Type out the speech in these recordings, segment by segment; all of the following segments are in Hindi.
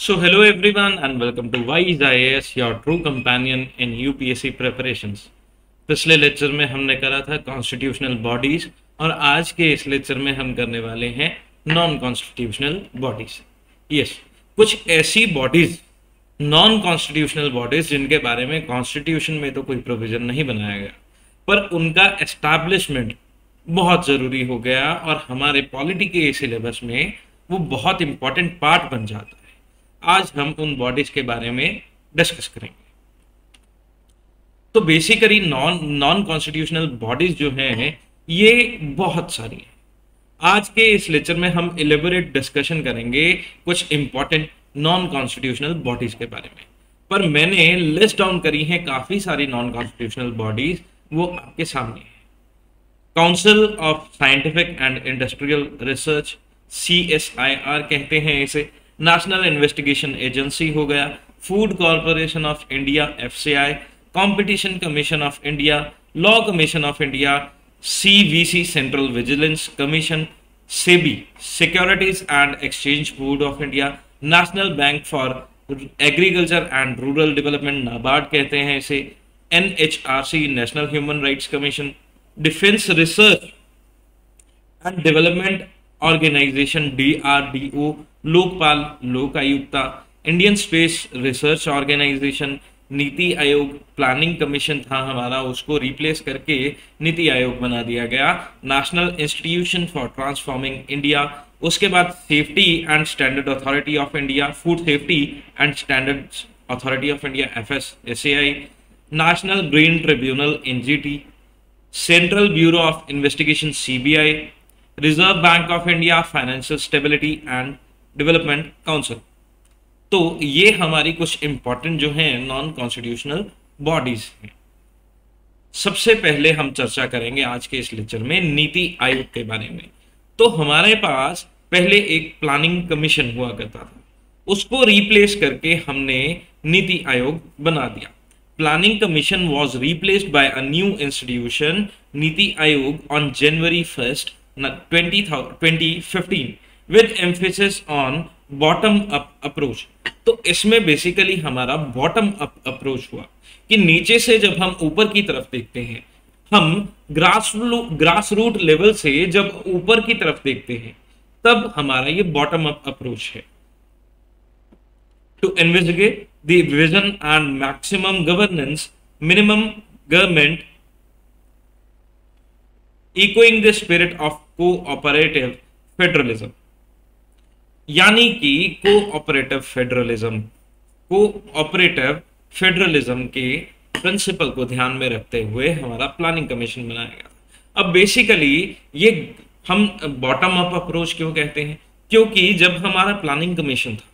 So hello everyone and welcome to Wise IAS, your true companion in UPSC preparations। पिछले लेक्चर में हमने करा था कॉन्स्टिट्यूशनल बॉडीज और आज के इस लेक्चर में हम करने वाले हैं नॉन कॉन्स्टिट्यूशनल बॉडीज। यस, कुछ ऐसी बॉडीज, नॉन कॉन्स्टिट्यूशनल बॉडीज जिनके बारे में कॉन्स्टिट्यूशन में तो कोई प्रोविजन नहीं बनाया गया पर उनका एस्टैब्लिशमेंट बहुत ज़रूरी हो गया और हमारे पॉलिटी के सिलेबस में वो बहुत इंपॉर्टेंट पार्ट बन जाता है। आज हम उन बॉडीज के बारे में डिस्कस करेंगे। तो बेसिकली नॉन कॉन्स्टिट्यूशनल बॉडीज जो हैं ये बहुत सारी हैं। आज के इस लेक्चर में हम इलेबोरेट डिस्कशन करेंगे कुछ इंपॉर्टेंट नॉन कॉन्स्टिट्यूशनल बॉडीज के बारे में, पर मैंने लिस्ट डाउन करी है काफी सारी नॉन कॉन्स्टिट्यूशनल बॉडीज, वो आपके सामने है। Council of scientific and industrial research, CSIR कहते हैं इसे। नेशनल इन्वेस्टिगेशन एजेंसी हो गया, food corporation of India FCI, competition commission of India, law commission of India, CVC central vigilance commission, SEBI securities and exchange board of India, national bank for agriculture and rural development NABARD कहते हैं इसे, NHRC national human rights commission, defence research and development organisation DRDO, Lokpal Lokayukta, Indian space research organisation, NITI Aayog planning commission था हमारा, उसको रिप्लेस करके नीति आयोग बना दिया गया, national institution for transforming India. उसके बाद safety and standard authority of India, food safety and standards authority of India FSSAI, national green tribunal NGT, central bureau of investigation CBI, reserve bank of India, financial stability and development council. तो ये हमारी कुछ इंपॉर्टेंट जो हैं नॉन कॉन्स्टिट्यूशनल बॉडीज हैं। सबसे पहले हम चर्चा करेंगे आज के इस लेक्चर में नीति आयोग के बारे में। तो हमारे पास पहले एक प्लानिंग कमीशन हुआ करता था, उसको रिप्लेस करके हमने नीति आयोग बना दिया। Planning commission was replaced by a new institution, NITI Aayog, on January 1st 2015 with emphasis on bottom up approach। तो इसमें बेसिकली हमारा बॉटम अप अप्रोच हुआ कि नीचे से जब हम ऊपर की तरफ देखते हैं, हम ग्रास रूट लेवल से जब ऊपर की तरफ देखते हैं तब हमारा ये बॉटम अप अप्रोच है। To investigate the vision and maximum governance, minimum government, echoing the spirit of cooperative federalism. यानी कि कोऑपरेटिव फेडरलिज्म के प्रिंसिपल को ध्यान में रखते हुए हमारा प्लानिंग कमीशन बनाया गया। अब बेसिकली ये हम बॉटम अप अप्रोच क्यों कहते हैं, क्योंकि जब हमारा प्लानिंग कमीशन था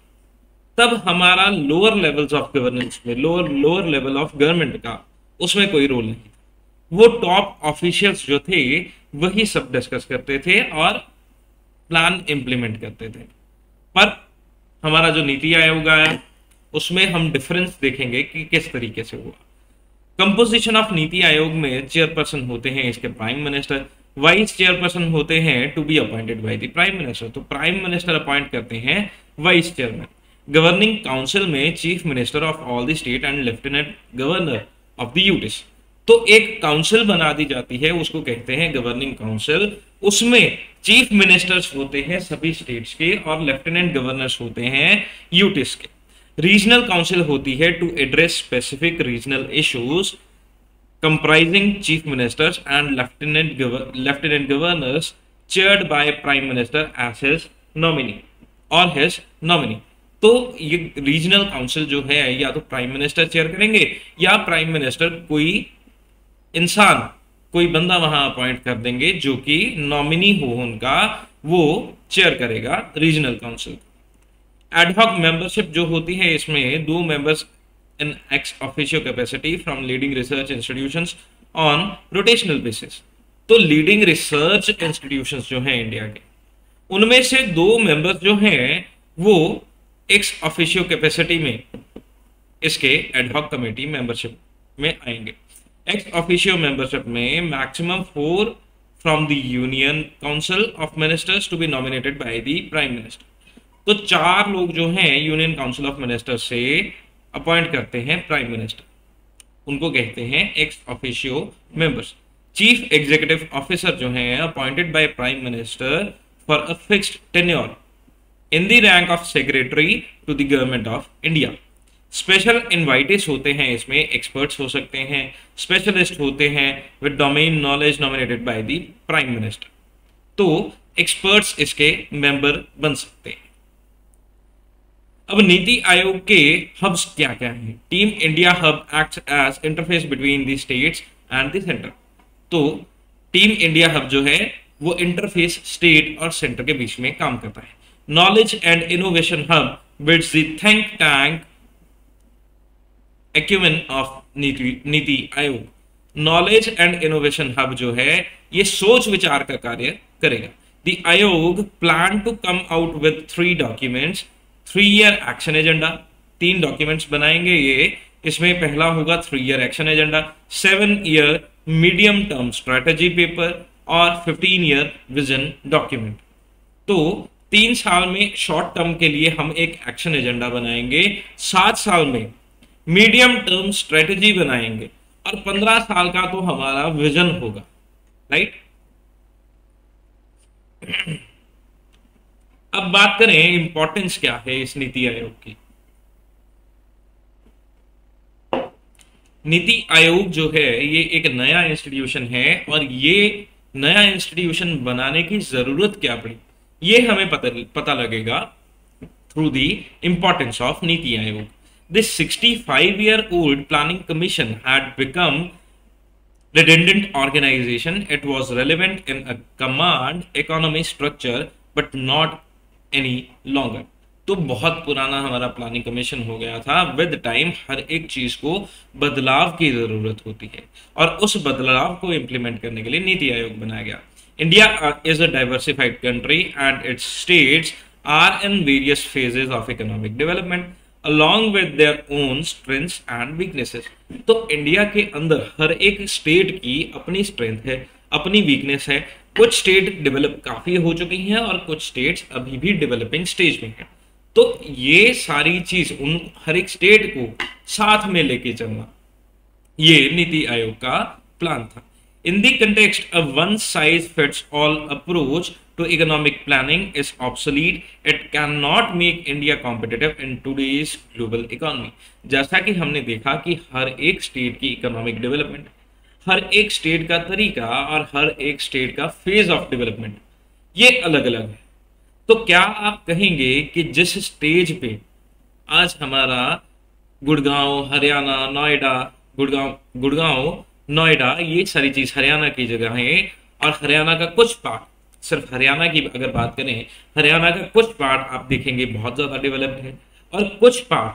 तब हमारा लोअर लेवल्स ऑफ गवर्नेंस में, लोअर लेवल ऑफ गवर्नमेंट का उसमें कोई रोल नहीं था। वो टॉप ऑफिशियल्स जो थे वही सब डिस्कस करते थे और प्लान इंप्लीमेंट करते थे। पर हमारा जो नीति आयोग आया उसमें हम डिफरेंस देखेंगे कि किस तरीके से हुआ। कंपोजिशन ऑफ नीति आयोग में चेयरपर्सन होते हैं इसके प्राइम मिनिस्टर, वाइस चेयरपर्सन होते हैं to be appointed by the prime minister. तो प्राइम मिनिस्टर अपॉइंट करते हैं वाइस चेयरमैन। गवर्निंग काउंसिल में chief minister of all the state and lieutenant governor of the UTs. तो एक काउंसिल बना दी जाती है, उसको कहते हैं गवर्निंग काउंसिल। उसमें चीफ मिनिस्टर्स होते हैं सभी स्टेट्स के और लेफ्टिनेंट गवर्नर्स होते हैं यूटीज के। रीजनल काउंसिल होती है to address specific regional issues, comprising chief ministers and lieutenant governors, chaired by prime minister as his nominee. तो ये रीजनल काउंसिल जो है या तो प्राइम मिनिस्टर चेयर करेंगे या प्राइम मिनिस्टर कोई इंसान, कोई बंदा वहां अपॉइंट कर देंगे जो कि नॉमिनी हो उनका, वो चेयर करेगा रीजनल काउंसिल। एडहॉक मेंबरशिप जो होती है इसमें 2 members in ex officio capacity from leading research institutions on rotational basis. तो लीडिंग रिसर्च इंस्टीट्यूशंस जो हैं इंडिया के, उनमें से 2 मेंबर्स जो हैं वो एक्स ऑफिशियो कैपेसिटी में इसके एडहॉक कमेटी मेंबरशिप में आएंगे। एक्स ऑफिशियो मेंबरशिप में maximum 4 from the union council of ministers to be nominated by the prime minister. तो 4 लोग जो हैं यूनियन काउंसिल ऑफ मिनिस्टर से अपॉइंट करते हैं प्राइम मिनिस्टर, उनको कहते हैं ex officio members. Chief executive officer जो हैं appointed by prime minister for a fixed tenure in the rank of secretary to the government of India. Special invitees होते हैं, इसमें एक्सपर्ट्स हो सकते हैं, स्पेशलिस्ट होते हैं with domain knowledge nominated by the prime minister. तो एक्सपर्ट्स इसके मेंबर बन सकते हैं। अब नीति आयोग के हब्स क्या क्या हैं? Team India hub acts as interface between the states and the centre. तो टीम इंडिया हब जो है वो इंटरफेस स्टेट और सेंटर के बीच में काम करता है। Knowledge and innovation hub builds the think tank acumen of NITI Aayog. Knowledge and innovation hub जो है ये सोच विचार का कार्य करेगा। The Aayog plan to come out with 3 documents, 3-year action agenda. 3 documents बनाएंगे ये। इसमें पहला होगा 3-year action agenda, 7-year medium term strategy paper और 15-year विजन डॉक्यूमेंट। तो 3 साल में शॉर्ट टर्म के लिए हम एक एक्शन एजेंडा बनाएंगे, 7 साल में मीडियम टर्म स्ट्रेटेजी बनाएंगे और 15 साल का तो हमारा विजन होगा, राइट। अब बात करें इंपॉर्टेंस क्या है इस नीति आयोग की। नीति आयोग जो है ये एक नया इंस्टीट्यूशन है और ये नया इंस्टीट्यूशन बनाने की जरूरत क्या पड़ी ये हमें पता लगेगा through the importance of NITI Aayog. This 65-year-old planning commission had become redundant organization. It was relevant in a command economy structure but not any longer. तो बहुत पुराना हमारा प्लानिंग कमीशन हो गया था। विद टाइम हर एक चीज को बदलाव की जरूरत होती है और उस बदलाव को इम्प्लीमेंट करने के लिए नीति आयोग बनाया गया। India is a diversified country and its states are in various phases of economic development along with their own strengths and weaknesses। तो इंडिया के अंदर हर एक स्टेट की अपनी स्ट्रेंथ है, अपनी वीकनेस है। कुछ स्टेट डेवलप काफी हो चुकी हैं और कुछ स्टेट्स अभी भी डेवलपिंग स्टेज में हैं। तो ये सारी चीज उन हर एक स्टेट को साथ में लेके चलना ये नीति आयोग का प्लान था। In the context, a one-size-fits-all approach to economic planning is obsolete. It cannot make India competitive in today's global economy. जैसा कि हमने देखा कि हर एक स्टेट की इकोनॉमिक डेवलपमेंट, हर एक स्टेट का तरीका और हर एक स्टेट का फेज ऑफ डेवलपमेंट ये अलग अलग है। तो क्या आप कहेंगे कि जिस स्टेज पे आज हमारा गुड़गांव, हरियाणा, नोएडा, गुड़गांव नोएडा ये सारी चीज हरियाणा की जगह है और हरियाणा का कुछ पार्ट, सिर्फ हरियाणा की अगर बात करें, हरियाणा का कुछ पार्ट आप देखेंगे बहुत ज्यादा डेवलप्ड है और कुछ पार्ट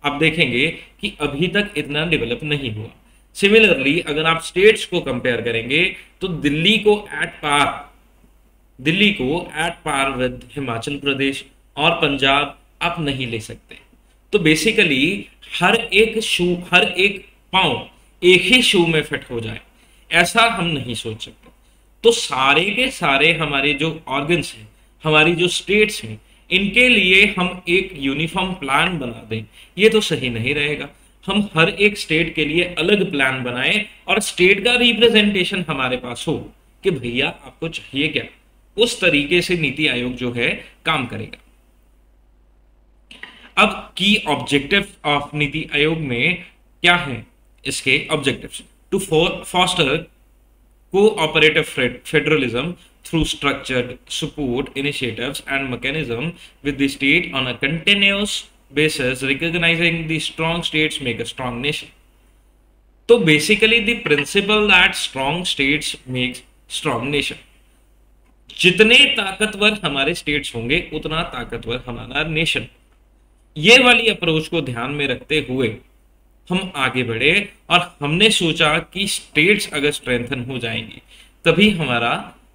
आप देखेंगे कि अभी तक इतना डेवलप नहीं हुआ। सिमिलरली अगर आप स्टेट्स को कंपेयर करेंगे तो दिल्ली को at par with Himachal Pradesh और पंजाब आप नहीं ले सकते। तो बेसिकली हर एक पांव एक ही शू में फिट हो जाए ऐसा हम नहीं सोच सकते। तो सारे के सारे हमारे जो ऑर्गन्स हैं, हमारी जो स्टेट्स हैं, इनके लिए हम एक यूनिफॉर्म प्लान बना दें ये तो सही नहीं रहेगा। हम हर एक स्टेट के लिए अलग प्लान बनाएं और स्टेट का रिप्रेजेंटेशन हमारे पास हो कि भैया आपको चाहिए क्या। उस तरीके से नीति आयोग जो है काम करेगा। अब की ऑब्जेक्टिव ऑफ नीति आयोग में क्या है? इसके objectives: to foster cooperative federalism through structured support initiatives and mechanism with the state on a continuous basis, recognizing the strong states make a strong nation. तो basically the principle that strong states makes strong nation. जितने ताकतवर हमारे स्टेट्स होंगे उतना ताकतवर हमारा नेशन। ये वाली अप्रोच को ध्यान में रखते हुए हम आगे बढ़े और हमने सोचा कि स्टेट्स अगर स्ट्रेंथन हो जाएंगी तभी हमारा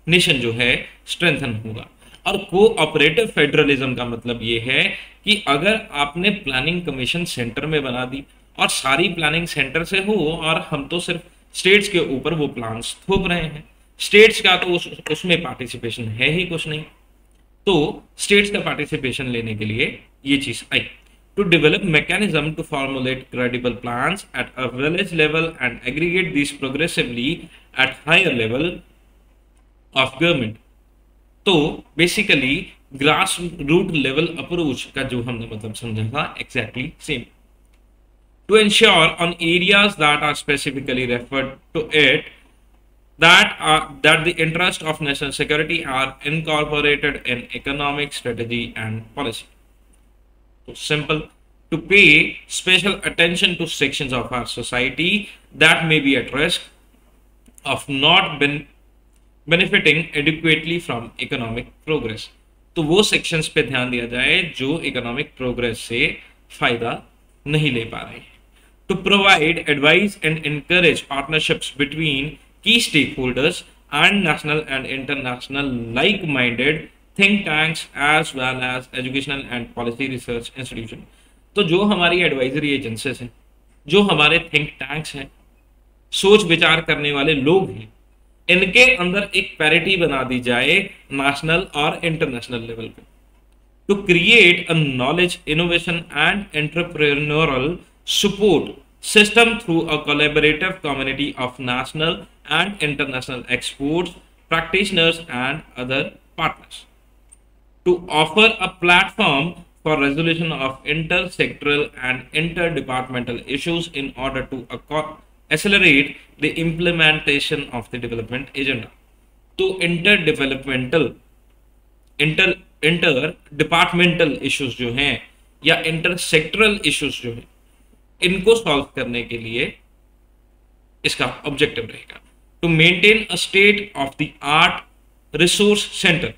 नेशन जो है स्ट्रेंथन होगा। और कोऑपरेटिव फेडरलिज्म का मतलब ये है कि अगर आपने प्लानिंग कमीशन सेंटर में बना दी और सारी प्लानिंग सेंटर से हो और हम तो सिर्फ स्टेट्स के ऊपर वो प्लान्स थोप रहे हैं, स्टेट्स का तो उसमें पार्टिसिपेशन है ही कुछ नहीं, तो स्टेट्स का पार्टिसिपेशन लेने के लिए ये चीज आई। To develop mechanism to formulate credible plans at a village level and aggregate this progressively at higher level of government. तो basically grass root level approach का जो हमने मतलब समझा था exactly same. To ensure on areas that are specifically referred to it that the interest of national security are incorporated in economic strategy and policy. So simple, to pay special attention to sections of our society that may be at risk of not benefiting adequately from economic progress. तो वो sections पे ध्यान दिया जाए जो economic progress से फायदा नहीं ले पा रहे हैं। To provide advice and encourage partnerships between key stakeholders and national and international like-minded think tanks as well as educational and policy research institution। तो जो हमारी एडवाइजरी एजेंसीज हैं, जो हमारे थिंक टैंक्स हैं, सोच विचार करने वाले लोग हैं, इनके अंदर एक पैरिटी बना दी जाए नेशनल और इंटरनेशनल लेवल पे। To create a knowledge innovation and entrepreneurial support system through a collaborative community of national and international experts, practitioners, and other partners. To offer a platform for resolution of intersectoral and interdepartmental issues in order to accelerate the implementation of the development agenda. तो इंटर डिपार्टमेंटल इश्यूज जो हैं या इंटरसेक्टरल इश्यूज जो हैं, इनको सॉल्व करने के लिए इसका ऑब्जेक्टिव रहेगा। To maintain a state of the art resource centre,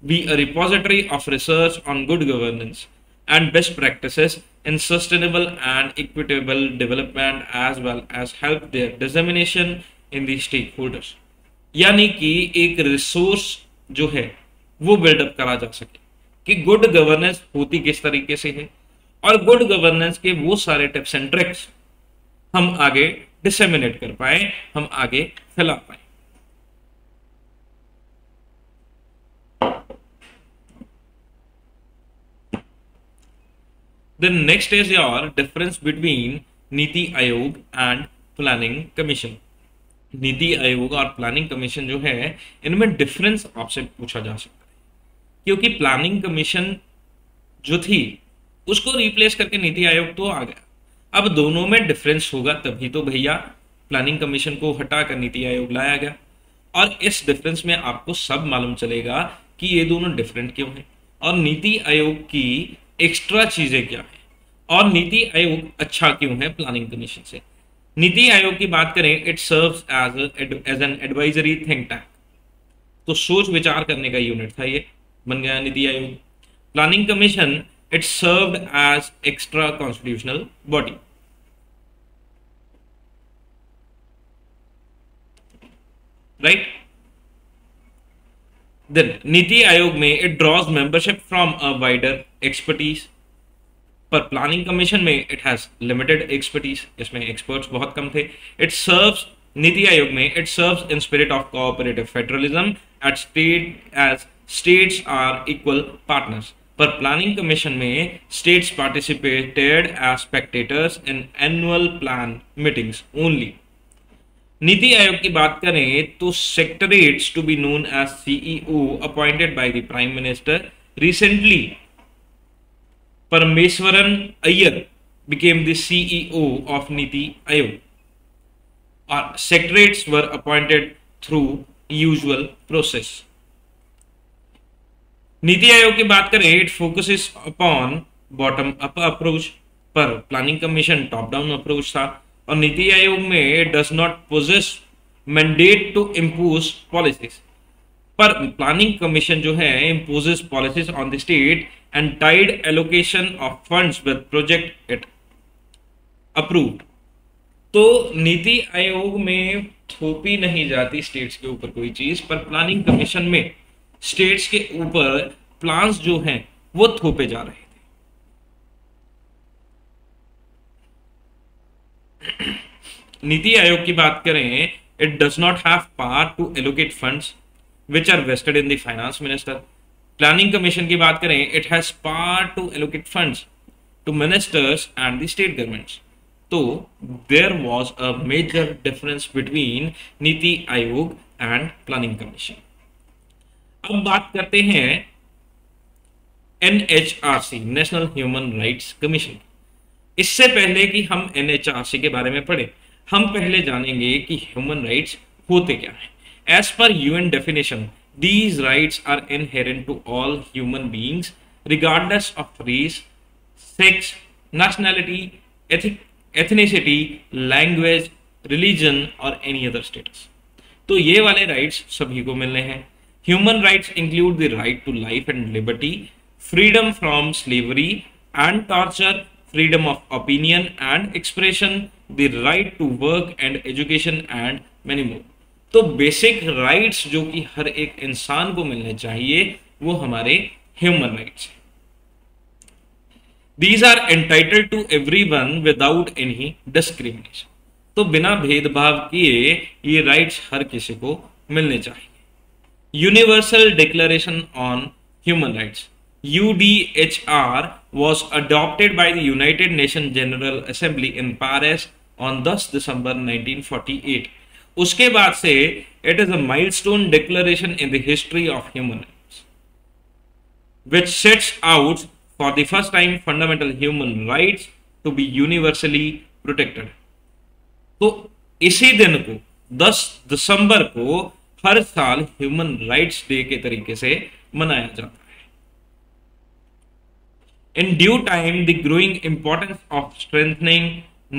be a repository of research on good governance and best practices in sustainable and equitable development as well as help their dissemination in the stake holders. यानी कि एक रिसोर्स जो है वो बिल्डअप करा जा सके कि गुड गवर्नेंस होती किस तरीके से है, और गुड गवर्नेंस के वो सारे टिप्स एंड ट्रिक्स हम आगे डिसेमिनेट कर पाए, हम आगे फैला पाए। The next is your difference between नीति आयोग एंड प्लानिंग कमीशन। नीति आयोग और प्लानिंग कमीशन जो है, इनमें डिफरेंस आपसे पूछा जा सकता है, क्योंकि प्लानिंग कमीशन जो थी उसको रिप्लेस करके नीति आयोग तो आ गया। अब दोनों में डिफरेंस होगा तभी तो भैया प्लानिंग कमीशन को हटाकर नीति आयोग लाया गया, और इस डिफरेंस में आपको सब मालूम चलेगा कि ये दोनों डिफरेंट क्यों हैं और नीति आयोग की एक्स्ट्रा चीजें क्या है, और नीति आयोग अच्छा क्यों है प्लानिंग कमीशन से। नीति आयोग की बात करें, it serves as an advisory think tank, तो सोच विचार करने का यूनिट था, ये बन गया NITI Aayog. Planning commission, it served as extra constitutional body, right? Then NITI Aayog में it draws membership from a wider expertise, पर प्लानिंग कमीशन में it has limited expertise, इसमें experts बहुत कम थे। it serves नीति आयोग में it serves in spirit of cooperative federalism at state as states are equal partners, पर प्लानिंग कमीशन में states participated as spectators in annual plan meetings only. Niti Aayog की बात करें तो secretariats to be known as CEO appointed by the prime minister. Recently Parameswaran Iyer became the CEO of Niti Aayog, और secretariats were appointed through usual process. Niti Aayog की बात करें, it focuses upon bottom up approach, पर planning commission top down approach था, और नीति आयोग में does not possess mandate to impose policies, पर प्लानिंग कमीशन जो है imposes policies on the state and tied allocation of funds with project it approved. तो नीति आयोग में थोपी नहीं जाती स्टेट्स के ऊपर कोई चीज, पर प्लानिंग कमीशन में स्टेट्स के ऊपर प्लान्स जो हैं वो थोपे जा रहे थे। नीति आयोग की बात करें, it does not have power to allocate funds which are vested in the finance minister, planning commission की बात करें, it has power to allocate funds to ministers and the state governments. तो there was a major difference between Niti Aayog and planning commission. अब बात करते हैं NHRC, national human rights commission. इससे पहले कि हम NHRC के बारे में पढ़ें, हम पहले जानेंगे कि ह्यूमन राइट्स होते क्या हैं। As per UN definition, these rights are inherent to all human beings regardless of race, sex, nationality, ethnicity, language, religion or any other status। तो ये वाले राइट्स सभी को मिलने हैं। Human rights include the right to life and liberty, freedom from slavery and torture, freedom of opinion and expression, the right to work and education and many more। तो बेसिक राइट्स जो कि हर एक इंसान को मिलने चाहिए वो हमारे ह्यूमन राइट्स हैं। These are entitled to everyone without any discrimination। तो बिना भेदभाव किए ये राइट्स हर किसी को मिलने चाहिए। Universal declaration on human rights UDHR was adopted by the United Nations General Assembly in Paris on 10 December 1948। उसके बाद से it is a milestone declaration in the history of human rights, which sets out for the first time fundamental human rights to be universally protected। तो इसी दिन को 10 दिसंबर को हर साल ह्यूमन राइट्स डे के तरीके से मनाया जाता है। In due time, the growing importance of strengthening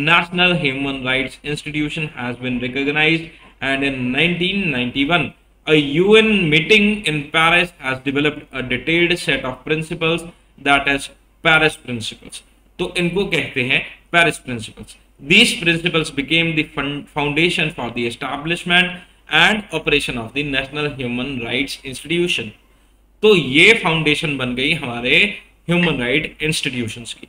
national human rights institution has been recognized, and in 1991, a UN meeting in Paris has developed a detailed set of principles that is Paris Principles। तो इनको कहते हैं Paris Principles। These principles became the foundation for the establishment and operation of the National Human Rights Institution। तो ये फाउंडेशन बन गई हमारे ह्यूमन राइट इंस्टीट्यूशंस की।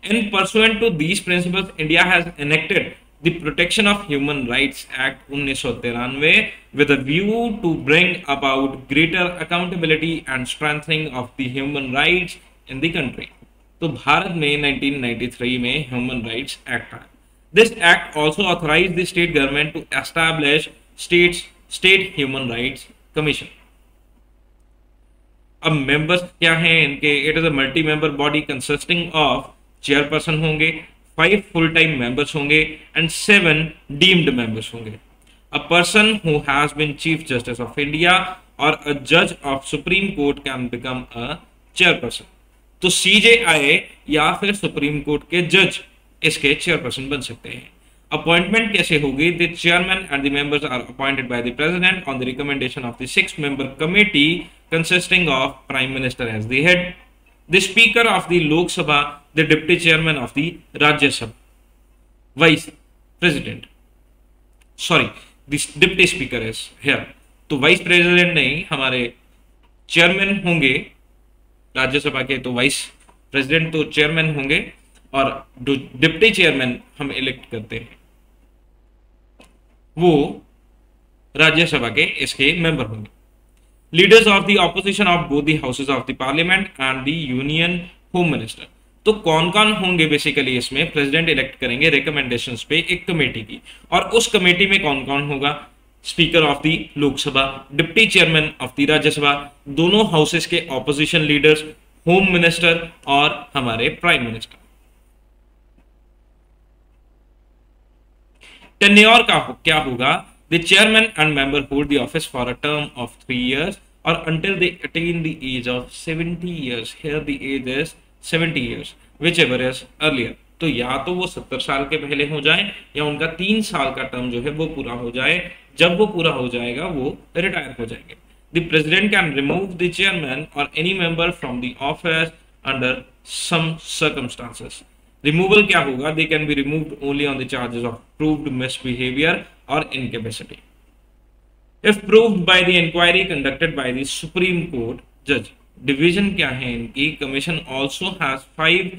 In pursuant to these principles, India has enacted the Protection of Human Rights Act 1993 with a view to bring about greater accountability and strengthening of the human rights in the country। तो भारत में 1993 में ह्यूमन राइट्स एक्ट आया। This act also authorized the state government to establish state human rights commission। अब मेंबर्स क्या हैं इनके? It is a multi member body consisting of chairperson होंगे, 5 फुल टाइम मेंबर्स होंगे एंड 7 डीम्ड मेंबर्स होंगे। A person who has been chief justice of India और अ जज of supreme court can become a chairperson. तो CJI या फिर सुप्रीम कोर्ट के जज इसके चेयरपर्सन बन सकते हैं। अपॉइंटमेंट कैसे होगी? The chairman and the members are appointed by the president on the recommendation of the 6 member committee consisting of Prime Minister as the head, the Speaker of the Lok Sabha, the Deputy Chairman of the Rajya Sabha, Vice President, sorry, the Deputy Speaker is here। तो Vice President नहीं, हमारे चेयरमैन होंगे राज्यसभा के, तो Vice President तो चेयरमैन होंगे और डिप्टी चेयरमैन हम इलेक्ट करते हैं वो राज्यसभा के इसके मेंबर होंगे। Leaders of the opposition of both the houses of the parliament and the union home minister. तो कौन कौन होंगे बेसिकली इसमें? प्रेसिडेंट इलेक्ट करेंगे रिकमेंडेशंस पे एक कमेटी की, और उस कमेटी में कौन कौन होगा? Speaker of the Lok Sabha, deputy chairman of the Rajya Sabha, दोनों हाउसेस के ऑपोजिशन लीडर्स, होम मिनिस्टर और हमारे प्राइम मिनिस्टर। टेन्योर का क्या होगा? The chairman and member hold the office for a term of 3 years or until they attain the age of 70 years। Here the age is 70 years, whichever is earlier। तो या तो वो 70 साल के पहले हो जाए या उनका 3 साल का टर्म जो है वो पूरा हो जाए। जब वो पूरा हो जाएगा वो रिटायर हो जाएंगे। The president can remove the chairman or any member from the office under some circumstances। Removal क्या होगा? They can be removed only on the charges of proved misbehaviour और incapacity if proved by the inquiry conducted by the supreme court जज। डिवीजन क्या है इनकी? Commission also has 5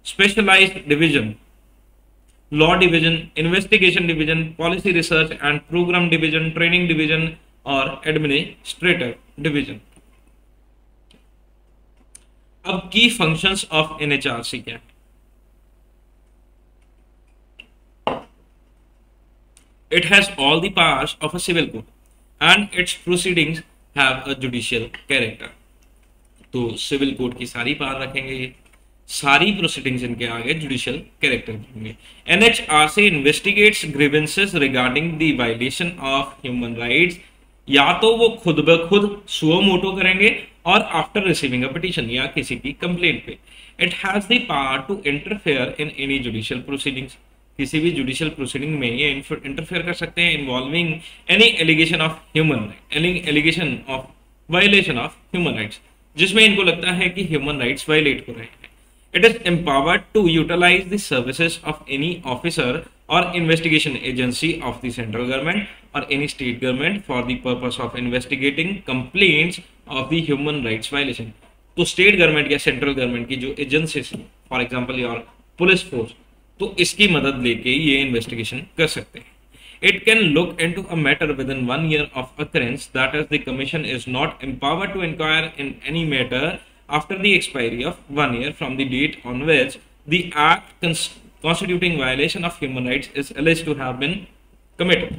specialised division: law division, investigation division, policy research and programme division, training division और एडमिनिस्ट्रेटिव डिवीजन। अब की फंक्शंस ऑफ एनएचआरसी क्या है? It has all the powers of a civil court and its proceedings have a judicial character. तो सिविल कोर्ट की सारी पावर रखेंगे, ये सारी प्रोसीडिंग्स इनके आगे जुडिशियल कैरेक्टर की होंगे। NHRC investigates grievances regarding the violation of human rights, या तो वो खुद ब खुद सुओ मोटो करेंगे और आफ्टर रिसीविंग अ पिटीशन या किसी की कंप्लेंट पे। It has the power to interfere in any judicial proceedings, किसी भी जुडिशियल प्रोसीडिंग में ये इंटरफेयर कर सकते हैं involving any allegation of human any allegation of violation of human rights, जिसमें इनको लगता है कि ह्यूमन राइट्स वायलेट हो रहे हैं। It is empowered to utilise the services of any officer और investigation agency of the central government और any state government for the purpose of investigating complaints of the human rights violation. तो स्टेट गवर्नमेंट या सेंट्रल गवर्नमेंट की जो agencies, for example your police force, तो इसकी मदद लेके ये इन्वेस्टिगेशन कर सकते हैं। It can look into a matter within 1 year of occurrence, that is, the Commission is not empowered to inquire in any matter after the expiry of 1 year from the date on which the act constituting violation of human rights is alleged to have been committed.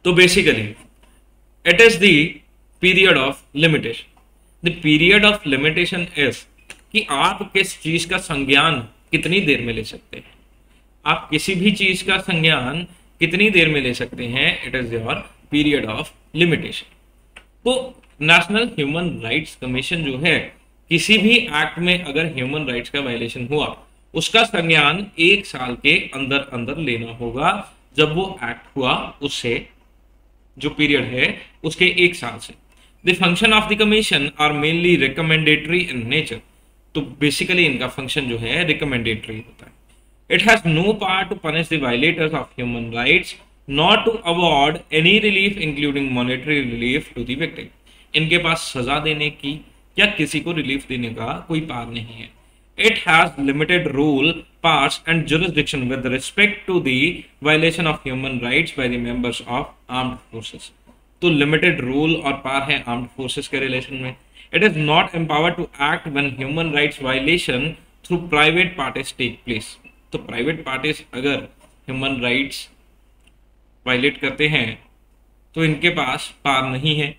तो basically it is the period of limitation. The period of limitation is कि आप किस चीज का संज्ञान कितनी देर में ले सकते हैं, आप किसी भी चीज का संज्ञान कितनी देर में ले सकते हैं, it is your period of limitation. तो नेशनल ह्यूमन राइट्स कमीशन जो है, किसी भी एक्ट में अगर ह्यूमन राइट्स का वायलेशन हुआ, उसका संज्ञान 1 साल के अंदर अंदर लेना होगा, जब वो एक्ट हुआ उससे जो पीरियड है उसके 1 साल से। The function of the commission are mainly recommendatory in nature, तो बेसिकली इनका फंक्शन जो है रिकमेंडेटरी होता है। It has no power to punish the violators of human rights, not to award any relief including monetary relief to the victim. इनके पास सजा देने की या किसी को रिलीफ देने का कोई पावर नहीं है। It has limited role, powers and jurisdiction with respect to the violation of human rights by the members of armed forces. तो limited role और power है armed forces के relation में। It is not empowered to act when human rights violation through private parties take place. तो private parties अगर human rights violate करते हैं तो इनके पास power नहीं है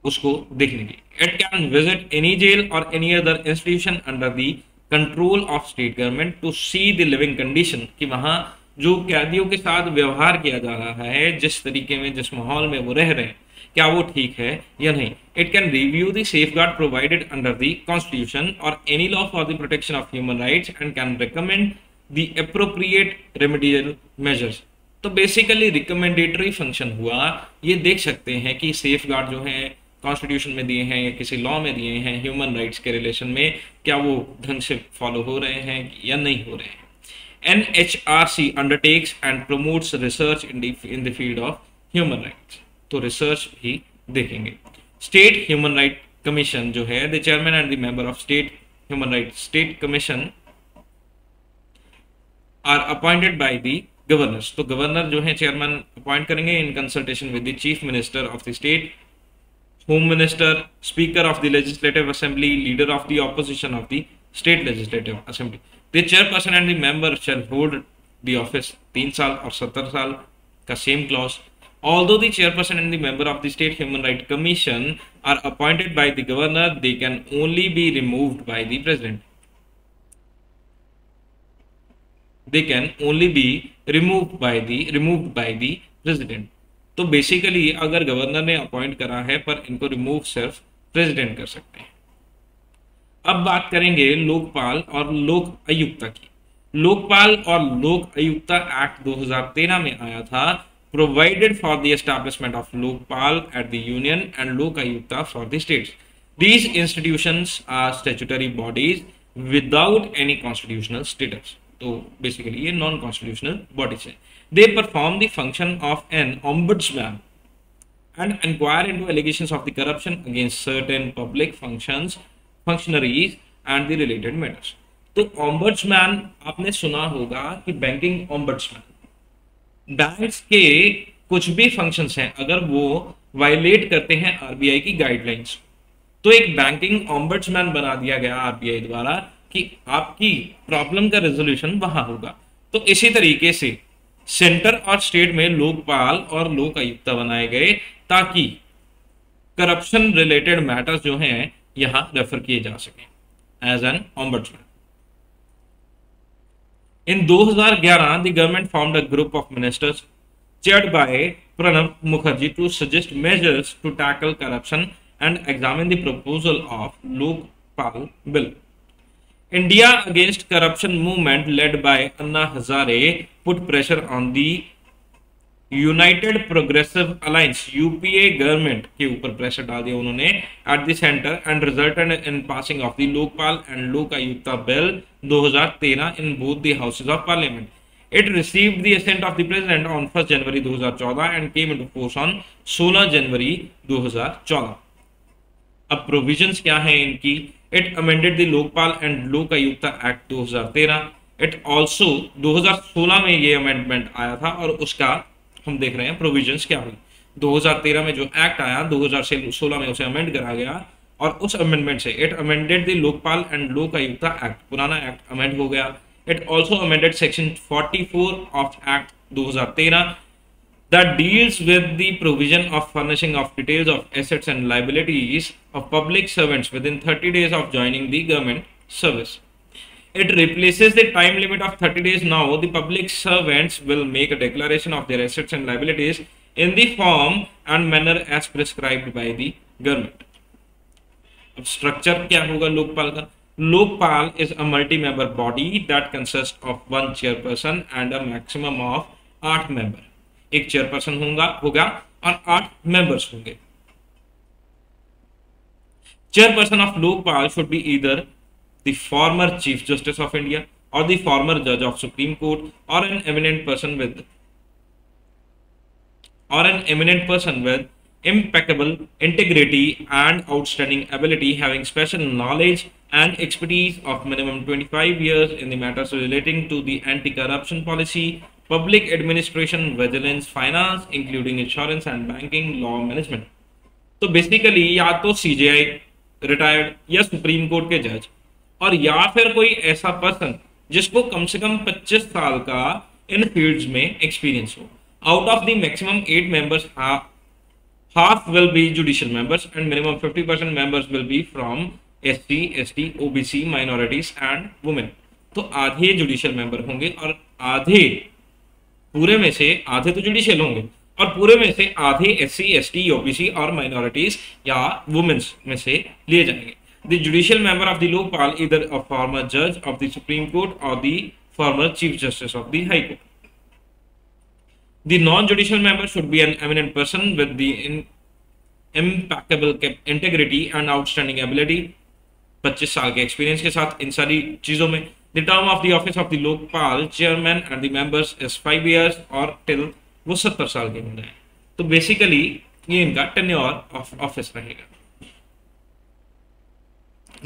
उसको देखने की। It can visit any jail or any other institution under the control of state government to see the living condition, कि वहाँ जो कैदियों के साथ व्यवहार किया जा रहा है, जिस तरीके में जिस माहौल में वो रह रहे हैं, क्या वो ठीक है या नहीं। It can review the safeguard provided under the constitution or any law for the protection of human rights and can recommend the appropriate remedial measures. तो बेसिकली रिकमेंडेटरी फंक्शन हुआ, ये देख सकते हैं कि सेफगार्ड जो है कॉन्स्टिट्यूशन में दिए हैं या किसी लॉ में दिए हैं ह्यूमन राइट्स के रिलेशन में, क्या वो ढंग से फॉलो हो रहे हैं या नहीं हो रहे हैं। NHRC undertakes and promotes research in the field of human rights, तो रिसर्च भी देखेंगे। स्टेट ह्यूमन राइट कमीशन जो है, the chairman and the member of state human right state commission are appointed by the governors, तो गवर्नर जो है चेयरमैन अपॉइंट करेंगे in consultation with the chief minister of the state, home minister, speaker of the legislative assembly, leader of the opposition of the state legislative assembly. The chairperson and the member shall hold the office 3 साल और 70 साल का same clause. Although the chairperson and the member of the State Human Rights Commission are appointed by the governor, they can only be removed by the president. They can only be removed by the president. तो बेसिकली अगर गवर्नर ने अपॉइंट करा है पर इनको रिमूव सिर्फ प्रेसिडेंट कर सकते हैं। अब बात करेंगे लोकपाल और लोक आयुक्ता की। लोकपाल और लोक आयुक्ता एक्ट 2013 में आया था, provided for the establishment of Lokpal at the Union and Lok Ayukta for the states. These institutions are statutory bodies without any constitutional status. तो basically ये non-constitutional bodies हैं. They perform the function of an ombudsman and inquire into allegations of the corruption against certain public functionaries and the related matters. तो ऑम्बड्समैन आपने सुना होगा कि बैंकिंग ऑम्बड्समैन बैंक्स के कुछ भी फंक्शंस हैं अगर वो वायलेट करते हैं आरबीआई की गाइडलाइंस, तो एक बैंकिंग ऑम्बड्समैन बना दिया गया आरबीआई द्वारा कि आपकी प्रॉब्लम का रेजोल्यूशन वहां होगा। तो इसी तरीके से सेंटर और स्टेट में लोकपाल और लोक आयुक्त बनाए गए ताकि करप्शन रिलेटेड मैटर्स जो हैं यहां रेफर किए जा सकें as an ombudsman. In 2011, the government formed a group of ministers chaired by Pranab Mukherjee to suggest measures to tackle corruption and examine the proposal of Lokpal Bill. India Against Corruption movement led by Anna Hazare put pressure on the united progressive alliance UPA government के ऊपर प्रेशर डाल दिया उन्होंने at the centre and resulted in passing of the Lokpal and Lok Ayukta bill 2013 in both the houses of parliament. It received the assent of the president on 1 January 2014 and came into force on 16 January 2014। अब प्रोविजंस क्या है इनकी? It amended the Lokpal and Lok Ayukta act 2013। It also 2016 में ये अमेंडमेंट आया था और उसका हम देख रहे हैं प्रोविजंस क्या हुई। 2013 में जो एक्ट आया 2016 में उसे अमेंड करा गया और उस अमेंडमेंट से it amended the Lokpal and Lok Ayukta act, पुराना एक्ट अमेंड हो गया। It also amended section 44 of act 2013 that deals with the provision of furnishing of details of assets and liabilities of public servants within 30 days of joining the government service. It replaces the time limit of 30 days. Now the public servants will make a declaration of their assets and liabilities in the form and manner as prescribed by the government. अब स्ट्रक्चर क्या होगा लोकपाल का? Lokpal is a multi-member body that consists of one chairperson and a maximum of 8 member. एक चेयरपर्सन होगा और 8 मेंबर्स होंगे। Chairperson of Lokpal should be either the former Chief Justice of India or the former Judge of Supreme Court or an eminent person with impeccable integrity and outstanding ability, having special knowledge and expertise of minimum 25 years in the matters relating to the anti-corruption policy, public administration, vigilance, finance, including insurance and banking, law management। तो बेसिकली या तो सीजेआई रिटायर्ड या सुप्रीम कोर्ट के जज और या फिर कोई ऐसा पर्सन जिसको कम से कम 25 साल का इन फील्ड्स में एक्सपीरियंस हो। Out of the maximum 8 members, half will be judicial members and minimum 50% members will be from SC, ST, OBC, minorities and women। तो आधे जुडिशियल मेंबर होंगे और आधे पूरे में से आधे तो जुडिशियल होंगे और पूरे में से आधे SC, ST, OBC और माइनॉरिटीज या वुमेन्स में से लिए जाएंगे। The judicial member of the Lokpal either a former judge of the Supreme Court or the former Chief Justice of the High Court. The non-judicial member should be an eminent person with the impeccable integrity and outstanding ability, 25 साल के एक्सपीरियंस के साथ इन सारी चीजों में। The term of the office of the Lokpal chairman and the members is 5 years और till वो 70 साल के होंगे। तो बेसिकली ये इनका टेन्योर ऑफ ऑफिस रहेगा।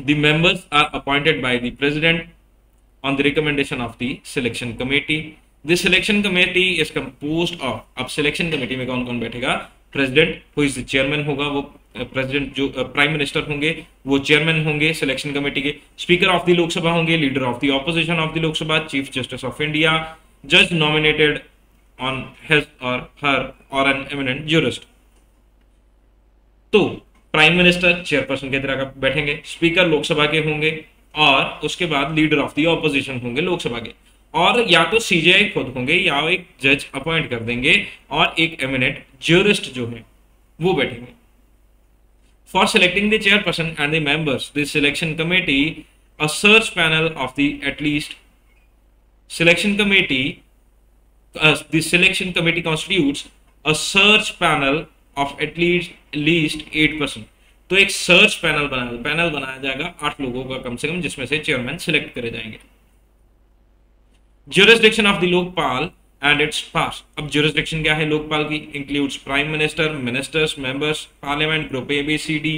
The members are appointed by the president on the recommendation of the selection committee. The selection committee is composed of, अब selection committee में कौन कौन बैठेगा? President, who is the chairman होगा, वो president जो prime minister होंगे वो chairman होंगे selection committee के। Speaker of the लोकसभा होंगे, leader of the opposition of the Lok Sabha, chief justice of India, judge nominated on his or her or an eminent jurist। तो प्राइम मिनिस्टर चेयरपर्सन की तरह का बैठेंगे, स्पीकर लोकसभा के होंगे और उसके बाद लीडर ऑफ द ऑपोजिशन होंगे लोकसभा के, और या तो सीजेआई खुद होंगे या एक जज अपॉइंट कर देंगे और एक एमिनेंट ज्यूरिस्ट जो है वो बैठेंगे। For selecting the chairperson and the members the selection committee a search panel of the at least selection committee the selection committee constitutes a search panel of at least 8%। तो एक सर्च पैनल बनाया जाएगा 8 लोगों का कम से कम, जिसमें से चेयरमैन सिलेक्ट करे जाएंगे। Jurisdiction of the Lokpal and its powers. अब ज्यूरिसडिक्शन क्या है लोकपाल की? Includes prime minister, ministers, members, parliament, group ABCD,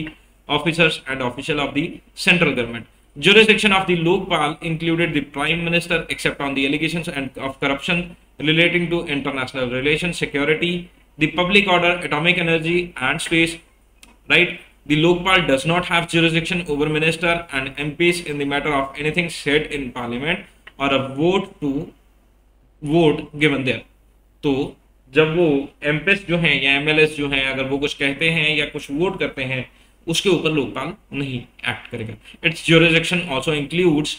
officers and official of the central government. Jurisdiction of the Lokpal included the Prime Minister except on the allegations of corruption relating to international relations, security, the public order, atomic energy and space, right? The Lokpal does not have jurisdiction over minister and MPs in the matter of anything said in parliament or a vote given there. तो जब वो एमपीएस जो हैं या एमएलएस जो हैं अगर वो कुछ कहते हैं या कुछ वोट करते हैं उसके ऊपर लोकपाल नहीं एक्ट करेगा. It's jurisdiction also includes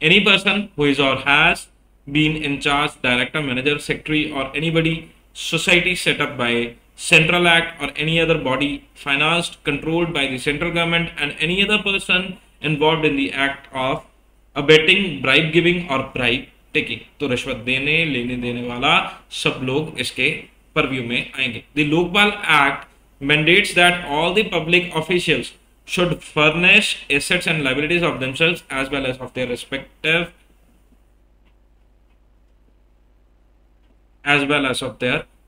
any person who is or has been in charge, director, manager, secretary or anybody society set up by central act or any other body financed controlled by the central government and any other person involved in the act of abetting, bribe giving or bribe taking. तो रिश्वत देने लेने देने वाला सब लोग इसके परव्यू में आएंगे. The Lokpal Act mandates that all the public officials should furnish assets and liabilities of themselves as well as of their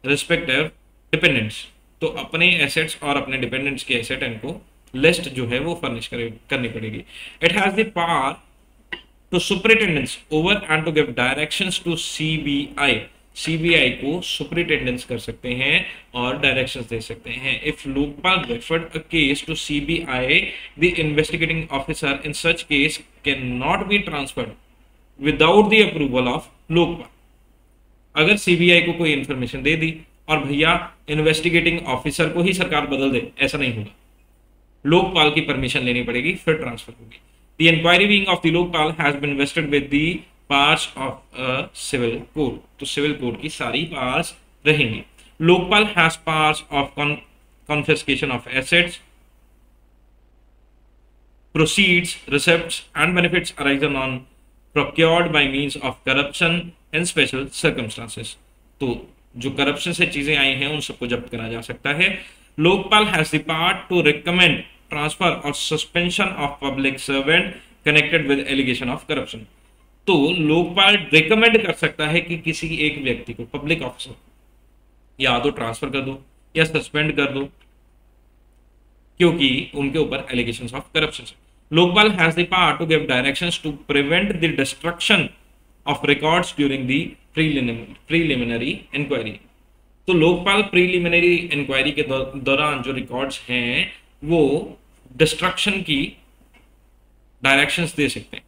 respective dependents. तो अपने एसेट्स और अपने डिपेंडेंट्स के एसेट इनको लिस्ट जो है वो फर्निश करनी पड़ेगी. It has the power to superintendence over and to give directions to CBI. CBI को सुपरिटेंडेंस कर सकते हैं और डायरेक्शंस दे सकते हैं. If Lokpal referred a case to CBI, the investigating officer in such case can not be transferred without the approval of Lokpal. अगर सीबीआई को कोई इंफॉर्मेशन दे दी और भैया इन्वेस्टिगेटिंग ऑफिसर को ही सरकार बदल दे, ऐसा नहीं होगा. लोकपाल की परमिशन लेनी पड़ेगी फिर ट्रांसफर होगी. The inquiry wing of the Lokpal has been vested with the parts of a civil code. तो सिविल कोड की सारी पार्ट्स रहेंगी. Lokpal has parts of confiscation of assets, proceeds, receipts and benefits arising on procured by means of corruption in special circumstances. तो जो करप्शन से चीजें आई हैं उन सबको जब्त करा जा सकता है. Lokpal has the part to recommend transfer और suspension of public servant connected with allegation of corruption. तो लोकपाल रिकमेंड कर सकता है कि किसी एक व्यक्ति को, पब्लिक ऑफिसर, या तो ट्रांसफर कर दो या सस्पेंड कर दो क्योंकि उनके ऊपर एलिगेशंस ऑफ करप्शन है. Lokpal has the power to give directions to prevent the destruction of records during the preliminary inquiry. तो लोकपाल प्रीलिमिनरी इंक्वायरी के दौरान जो रिकॉर्ड्स हैं वो डिस्ट्रक्शन की डायरेक्शंस दे सकते हैं.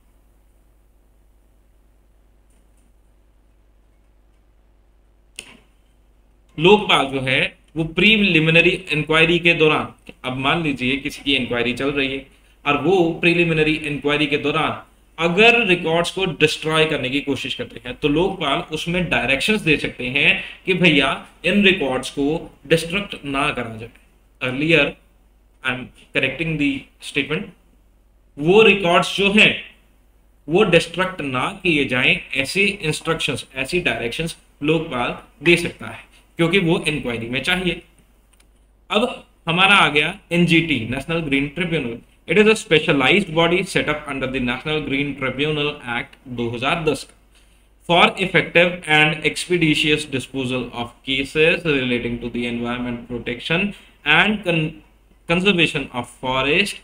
लोकपाल जो है वो प्रीलिमिनरी इंक्वायरी के दौरान, अब मान लीजिए किसी की इंक्वायरी चल रही है और वो प्रीलिमिनरी इंक्वायरी के दौरान अगर रिकॉर्ड्स को डिस्ट्रॉय करने की कोशिश करते हैं तो लोकपाल उसमें डायरेक्शंस दे सकते हैं कि भैया इन रिकॉर्ड्स को डिस्ट्रक्ट ना करा जाए. Earlier I am correcting the statement, वो रिकॉर्ड्स जो हैं वो डिस्ट्रक्ट ना किए जाएं, ऐसी इंस्ट्रक्शंस, ऐसी डायरेक्शंस लोकपाल दे सकता है क्योंकि वो इंक्वायरी में चाहिए. अब हमारा आ गया NGT, national green tribunal. It is a specialised body set up under the national green tribunal act 2010 for effective and expeditious disposal of cases relating to the environment protection and conservation of forest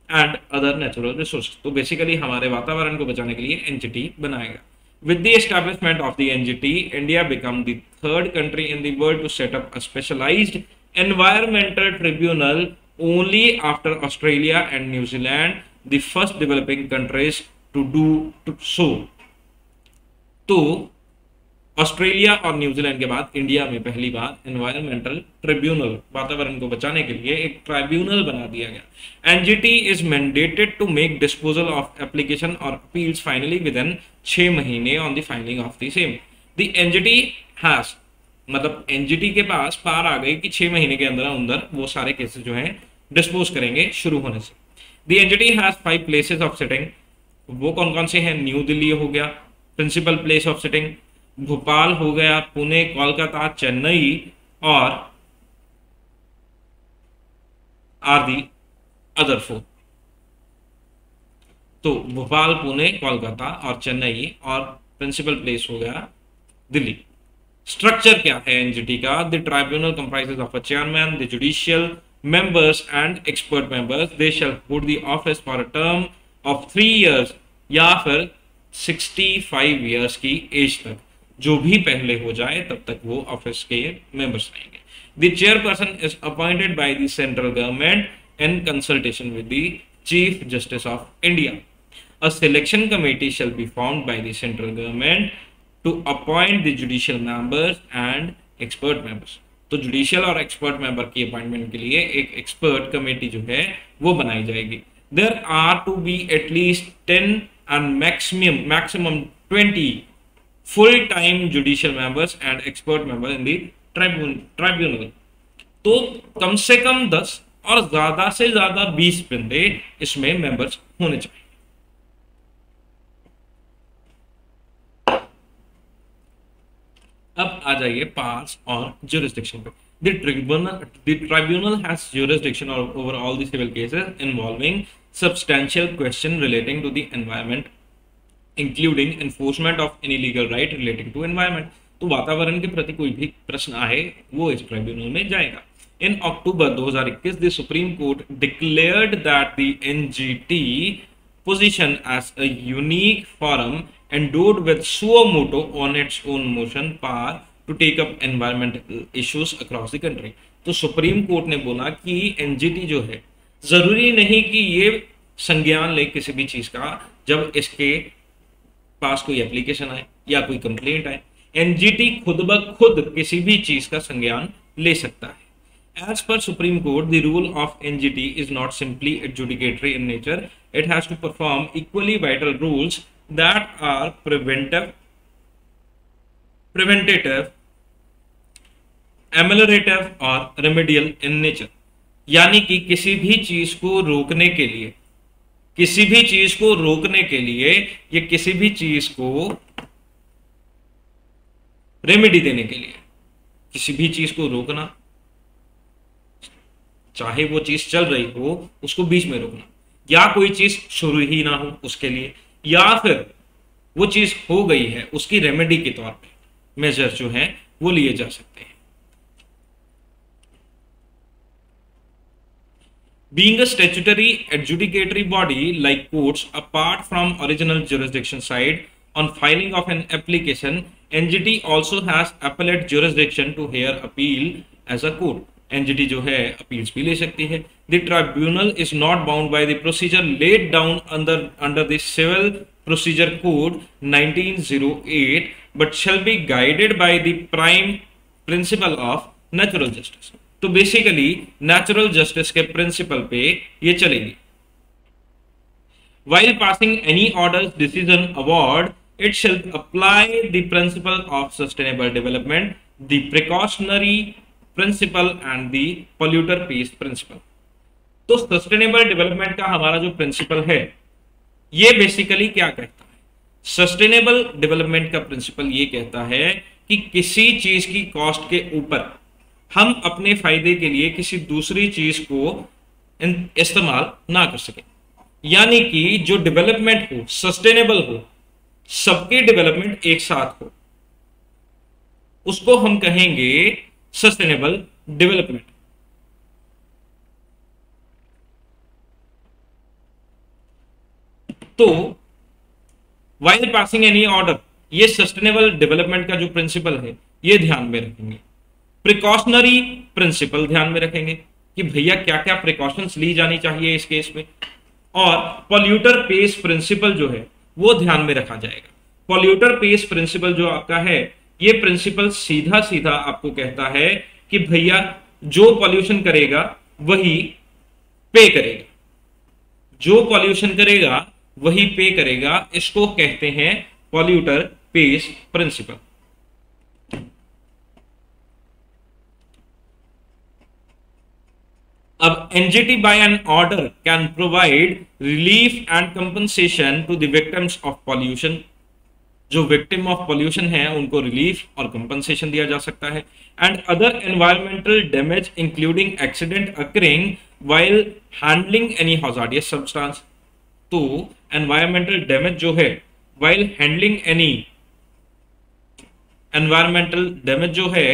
and other natural resources. तो बेसिकली हमारे वातावरण को बचाने के लिए एनजीटी बनाएगा. With the establishment of the NGT, India became the third country in the world to set up a specialized environmental tribunal, only after Australia and New Zealand, the first developing countries to do so. तो ऑस्ट्रेलिया और न्यूजीलैंड के बाद इंडिया में पहली बार एनवायरमेंटल ट्रिब्यूनल, वातावरण को बचाने के लिए एक ट्राइब्यूनल बना दिया गया. NGT is mandated to make disposal of application और अपील्स फाइनली विद इन 6 महीने on the filing of the same. The NGT has, मतलब एनजीटी के पास पार आ गई कि 6 महीने के अंदर वो सारे केसेस जो हैं डिस्पोज करेंगे शुरू होने से. The NGT has 5 places of sitting. वो कौन कौन से हैं? न्यू दिल्ली हो गया principal place of sitting, Bhopal हो गया, पुणे, कोलकाता, चेन्नई और आर दी अदर 4. तो भोपाल, पुणे, कोलकाता और चेन्नई और प्रिंसिपल प्लेस हो गया दिल्ली. स्ट्रक्चर क्या है एनजीटी का? The tribunal comprises of a chairman, the judicial members and expert members, they shall hold the office for a term of 3 years या फिर 65 years की एज तक, जो भी पहले हो जाए तब तक वो ऑफिस के मेंबर्स रहेंगे. The chairperson is appointed by the central government in consultation with the Chief Justice of India. A selection committee shall be formed by the central government to appoint the judicial members and expert members. तो जुडिशियल और एक्सपर्ट मेंबर की अपॉइंटमेंट के लिए एक एक्सपर्ट कमेटी जो है वो बनाई जाएगी. There are to be at least 10 and maximum 20 full time judicial members and expert member in the tribunal. तो कम से कम 10 और ज्यादा से ज्यादा 20 बंदे इसमें मेंबर्स होने चाहिए. अब आ जाइए पार्ट्स और jurisdiction पे. The tribunal has jurisdiction over all the civil cases involving substantial question relating to the environment, including enforcement of any legal right relating to environment. तो वातावरण के प्रति कोई भी प्रश्न आए वो इस ट्राइब्यूनल में जाएगा. In October 2021, the Supreme Court declared that the NGT position as a unique forum endowed with suo motu on its own motion power to take up environmental issues across the country. तो सुप्रीम कोर्ट ने बोला कि एनजीटी जो है जरूरी नहीं कि ये संज्ञान ले किसी भी चीज का जब इसके पास कोई एप्लीकेशन आए या कोई कंप्लेंट आए. एनजीटी खुद ब खुद किसी भी चीज का संज्ञान ले सकता है. As per Supreme Court, the role of NGT is not simply adjudicatory in nature. It has to perform equally vital roles that are preventative, ameliorative और remedial in nature. यानी कि किसी भी चीज को रोकने के लिए, किसी भी चीज को रोकने के लिए या किसी भी चीज को रेमेडी देने के लिए, किसी भी चीज को रोकना, चाहे वो चीज चल रही हो उसको बीच में रोकना, या कोई चीज शुरू ही ना हो उसके लिए, या फिर वो चीज हो गई है उसकी रेमेडी के तौर पे मेजर जो है वो लिए जा सकते हैं. Being a statutory adjudicatory body like courts, apart from original jurisdiction side on filing of an application, NGT also has appellate jurisdiction to hear appeal as a court. NGT जो है अपील्स भी ले सकती है. The tribunal is not bound by the procedure laid down under the civil procedure code 1908 but shall be guided by the prime principle of natural justice. तो बेसिकली नेचुरल जस्टिस के प्रिंसिपल पे ये चलेगी. While passing any orders, decision, award, it shall apply the principle of sustainable development, the precautionary principle and the polluter pays principle. तो सस्टेनेबल डेवलपमेंट का हमारा जो प्रिंसिपल है ये बेसिकली क्या कहता है? सस्टेनेबल डेवलपमेंट का प्रिंसिपल ये कहता है कि किसी चीज की कॉस्ट के ऊपर हम अपने फायदे के लिए किसी दूसरी चीज को इस्तेमाल ना कर सके. यानी कि जो डेवलपमेंट हो, सस्टेनेबल हो, सबके डेवलपमेंट एक साथ हो, उसको हम कहेंगे सस्टेनेबल डेवलपमेंट. तो वाइल पासिंग एनी ऑर्डर, ये सस्टेनेबल डेवलपमेंट का जो प्रिंसिपल है ये ध्यान में रखेंगे. प्रिकॉशनरी प्रिंसिपल ध्यान में रखेंगे कि भैया क्या क्या प्रिकॉशंस ली जानी चाहिए इस केस में. और पॉल्यूटर पेस प्रिंसिपल जो है वो ध्यान में रखा जाएगा. पॉल्यूटर पेस प्रिंसिपल जो आपका है ये प्रिंसिपल सीधा सीधा आपको कहता है कि भैया जो पॉल्यूशन करेगा वही पे करेगा, जो पॉल्यूशन करेगा वही पे करेगा. इसको कहते हैं पॉल्यूटर पेस प्रिंसिपल. अब NGT by an order can provide relief and compensation to the victims of pollution. जो विक्टिम ऑफ पॉल्यूशन है उनको रिलीफ और कंपनसेशन दिया जा सकता है. And other environmental damage including accident occurring while handling any hazardous substance. तो एनवायरमेंटल डैमेज जो है while handling any, environmental damage जो है